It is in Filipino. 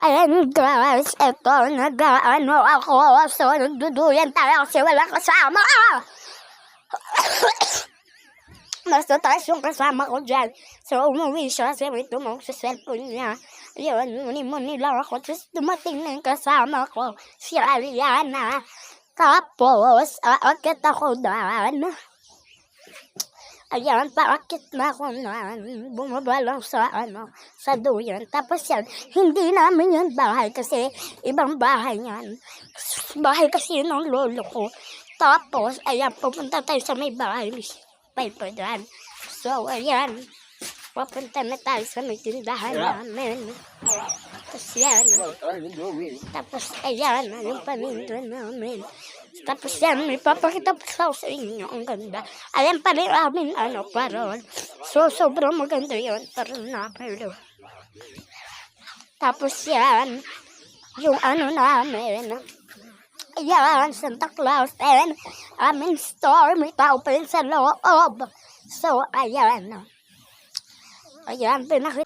Ayan guys, eto, nag-ano ako, so nagduduyan tayo kasi walang kasama. Basta tayo yung kasama ko dyan. So umuwi siya kasi may tumawag sa cellphone niya. Ayun, muni-muni lang ako, tapos dumating na yung kasama ko, si Ariana. Tapos, aakit ako daan. Ayan, paakit na ako na bumaba lang sa duyan. Tapos yan, hindi namin yung bahay kasi ibang bahay yan. Bahay kasi yun ng lolo ko. Tapos, ayan, pupunta tayo sa may bahay ni Piper dyan. So, ayan, papunta na tayo sa may tindahan namin. Tapos yan, tapos ayan, yung paninda namin. Tapos yan, may papakita pa sa inyo. Ang ganda. Ayan pa rin namin, parol. So, sobrang maganda yun. Parang napalo. Tapos yan, yung namin. Ayan, Santa Claus. And aming store, may tao pa rin sa loob. So, ayan. Ayan, pinakita.